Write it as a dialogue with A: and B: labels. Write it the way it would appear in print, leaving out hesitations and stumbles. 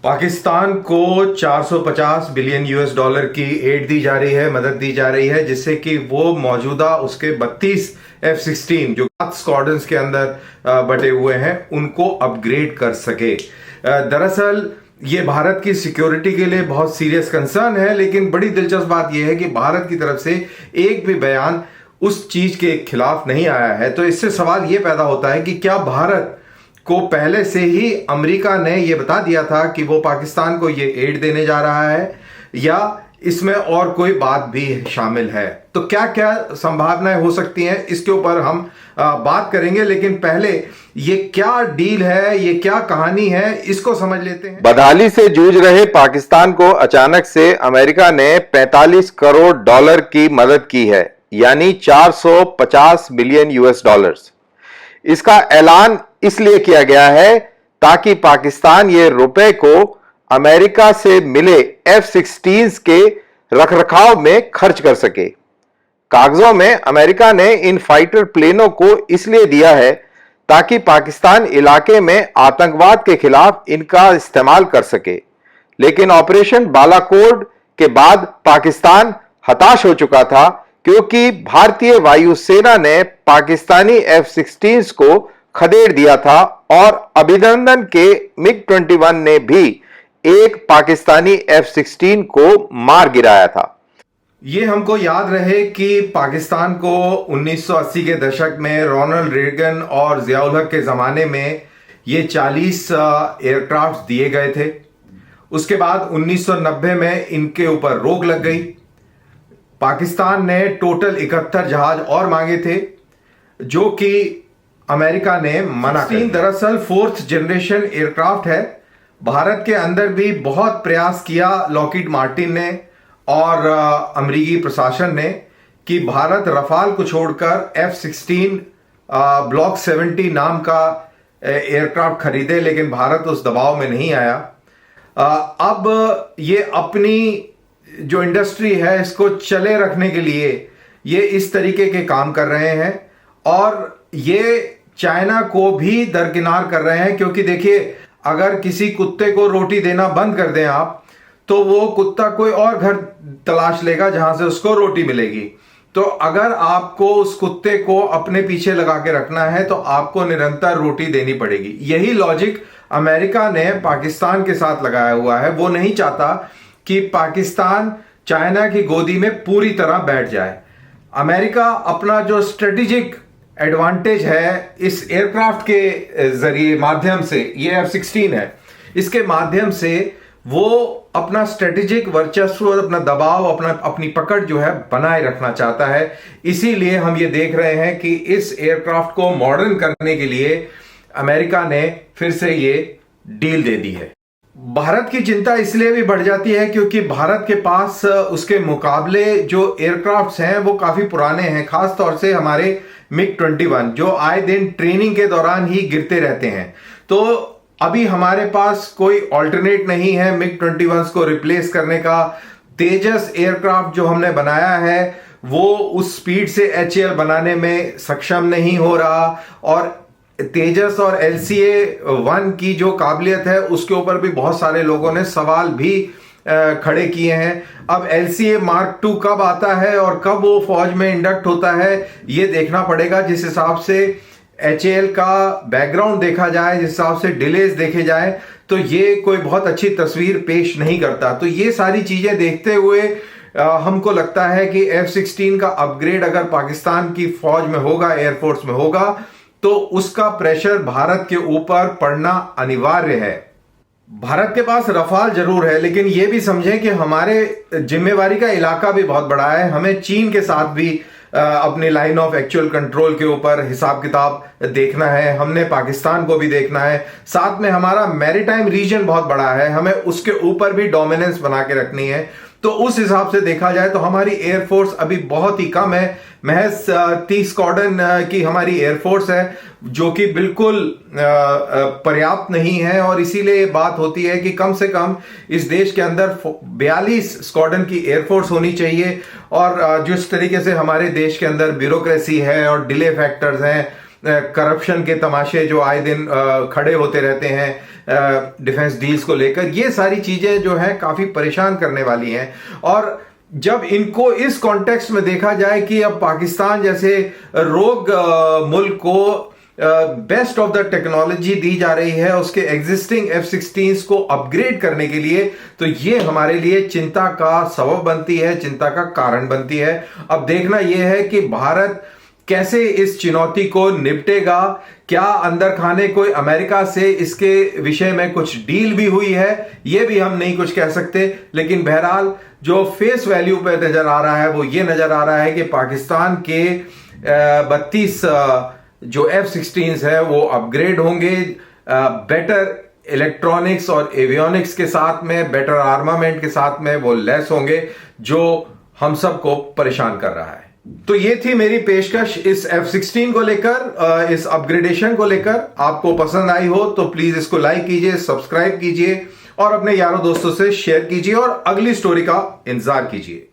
A: पाकिस्तान को 450 billion US dollar की add दी जा रही है, मदद दी जा रही है, जिससे कि वो मौजूदा उसके 32 F-16 जो स्क्वाड्रंस के अंदर बटे हुए हैं उनको अपग्रेड कर सके। दरअसल ये भारत की सिक्योरिटी के लिए बहुत सीरियस कंसर्न है, लेकिन बड़ी दिलचस्प बात यह है कि भारत की तरफ से एक भी बयान उस चीज के खिलाफ नहीं आया है। तो इससे सवाल यह पैदा होता है कि क्या भारत को पहले से ही अमेरिका ने यह बता दिया था कि वो पाकिस्तान को ये एड देने जा रहा है, या इसमें और कोई बात भी शामिल है? तो क्या क्या संभावनाएं हो सकती हैं, इसके ऊपर हम बात करेंगे। लेकिन पहले ये क्या डील है, ये क्या कहानी है, इसको समझ लेते हैं।
B: बदहाली से जूझ रहे पाकिस्तान को अचानक से अमेरिका ने 45 करोड़ डॉलर की मदद की है, यानी 450 बिलियन यूएस डॉलर्स। इसका ऐलान इसलिए किया गया है ताकि पाकिस्तान ये रुपए को अमेरिका से मिले F-16 के रखरखाव में खर्च कर सके। कागजों में अमेरिका ने इन फाइटर प्लेनों को इसलिए दिया है ताकि पाकिस्तान इलाके में आतंकवाद के खिलाफ इनका इस्तेमाल कर सके। लेकिन ऑपरेशन बालाकोट के बाद पाकिस्तान हताश हो चुका था, क्योंकि भारतीय वायुसेना ने पाकिस्तानी F-16 को खदेड़ दिया था और अभिनंदन के MiG-21 ने भी एक पाकिस्तानी F-16 को मार गिराया था।
A: ये हमको याद रहे कि पाकिस्तान को 1980 के दशक में रोनाल्ड रेगन और जियाउल हक के ज़माने में ये 40 एयरक्राफ्ट दिए गए थे। उसके बाद 1990 में इनके ऊपर रोक लग गई। पाकिस्तान ने टोटल 71 जहाज और मांगे थे, जो कि अमेरिका ने मना कर दिया। दरअसल 4th जनरेशन एयरक्राफ्ट है। भारत के अंदर भी बहुत प्रयास किया लॉकहीड मार्टिन ने और अमेरिकी प्रशासन ने कि भारत रफाल को छोड़कर F-16 ब्लॉक 70 नाम का एयरक्राफ्ट खरीदे, लेकिन भारत उस दबाव में नहीं आया। अब ये अपनी जो इंडस्ट्री है इसको चले रखने के लिए ये इस तरीके के काम कर रहे हैं, और ये चाइना को भी दरकिनार कर रहे हैं। क्योंकि देखिए, अगर किसी कुत्ते को रोटी देना बंद कर दें आप, तो वो कुत्ता कोई और घर तलाश लेगा जहां से उसको रोटी मिलेगी। तो अगर आपको उस कुत्ते को अपने पीछे लगा के रखना है तो आपको निरंतर रोटी देनी पड़ेगी। यही लॉजिक अमेरिका ने पाकिस्तान के साथ लगाया हुआ है। वो नहीं चाहता कि पाकिस्तान चाइना की गोदी में पूरी तरह बैठ जाए। अमेरिका अपना जो स्ट्रेटेजिक एडवांटेज है इस एयरक्राफ्ट के जरिए माध्यम से, ये F-16 है, इसके माध्यम से वो अपना स्ट्रेटेजिक वर्चस्व, अपना दबाव, अपनी पकड़ जो है बनाए रखना चाहता है। इसीलिए हम ये देख रहे हैं कि इस एयरक्राफ्ट को मॉडर्न करने के लिए अमेरिका ने फिर से ये डील दे दी है। भारत की चिंता इसलिए भी बढ़ जाती है क्योंकि भारत के पास उसके मुकाबले जो एयरक्राफ्ट्स हैं वो काफी पुराने हैं। खास तौर से हमारे MiG-21 जो आए दिन ट्रेनिंग के दौरान ही गिरते रहते हैं। तो अभी हमारे पास कोई ऑल्टरनेट नहीं है MiG-21 को रिप्लेस करने का। तेजस एयरक्राफ्ट जो हमने बनाया है वो उस स्पीड से HAL बनाने में सक्षम नहीं हो रहा, और तेजस और LCA-1 की जो काबिलियत है उसके ऊपर भी बहुत सारे लोगों ने सवाल भी खड़े किए हैं। अब LCA Mark II कब आता है और कब वो फौज में इंडक्ट होता है ये देखना पड़ेगा। जिस हिसाब से HAL का बैकग्राउंड देखा जाए, जिस हिसाब से डिलेज देखे जाए, तो ये कोई बहुत अच्छी तस्वीर पेश नहीं करता। तो ये सारी चीजें देखते हुए हमको लगता है कि F-16 का अपग्रेड अगर पाकिस्तान की फौज में होगा, एयरफोर्स में होगा, तो उसका प्रेशर भारत के ऊपर पड़ना अनिवार्य है। भारत के पास रफाल जरूर है, लेकिन यह भी समझें कि हमारे जिम्मेवारी का इलाका भी बहुत बड़ा है। हमें चीन के साथ भी अपनी लाइन ऑफ एक्चुअल कंट्रोल के ऊपर हिसाब किताब देखना है, हमने पाकिस्तान को भी देखना है। साथ में हमारा मैरीटाइम रीजन बहुत बड़ा है, हमें उसके ऊपर भी डोमिनेंस बना के रखनी है। तो उस हिसाब से देखा जाए तो हमारी एयरफोर्स अभी बहुत ही कम है। महज 30 स्क्वाड्रन की हमारी एयरफोर्स है, जो कि बिल्कुल पर्याप्त नहीं है। और इसीलिए बात होती है कि कम से कम इस देश के अंदर 42 स्क्वाड्रन की एयरफोर्स होनी चाहिए। और जिस तरीके से हमारे देश के अंदर ब्यूरोक्रेसी है और डिले फैक्टर्स हैं, करप्शन के तमाशे जो आए दिन खड़े होते रहते हैं, डिफेंस डील्स को लेकर, ये सारी चीजें जो है काफी परेशान करने वाली हैं। और जब इनको इस कॉन्टेक्स्ट में देखा जाए कि अब पाकिस्तान जैसे रोग मुल्क को बेस्ट ऑफ द टेक्नोलॉजी दी जा रही है उसके एग्जिस्टिंग F-16s को अपग्रेड करने के लिए, तो ये हमारे लिए चिंता का सबब बनती है, चिंता का कारण बनती है। अब देखना यह है कि भारत कैसे इस चुनौती को निपटेगा। क्या अंदर खाने कोई अमेरिका से इसके विषय में कुछ डील भी हुई है, यह भी हम नहीं कुछ कह सकते। लेकिन बहरहाल जो फेस वैल्यू पे नजर आ रहा है वो ये नजर आ रहा है कि पाकिस्तान के 32 जो F-16s है वो अपग्रेड होंगे, बेटर इलेक्ट्रॉनिक्स और एवियोनिक्स के साथ में, बेटर आर्मामेंट के साथ में वो लेस होंगे, जो हम सबको परेशान कर रहा है। तो ये थी मेरी पेशकश इस F-16 को लेकर, इस अपग्रेडेशन को लेकर। आपको पसंद आई हो तो प्लीज इसको लाइक कीजिए, सब्सक्राइब कीजिए और अपने यारों दोस्तों से शेयर कीजिए और अगली स्टोरी का इंतजार कीजिए।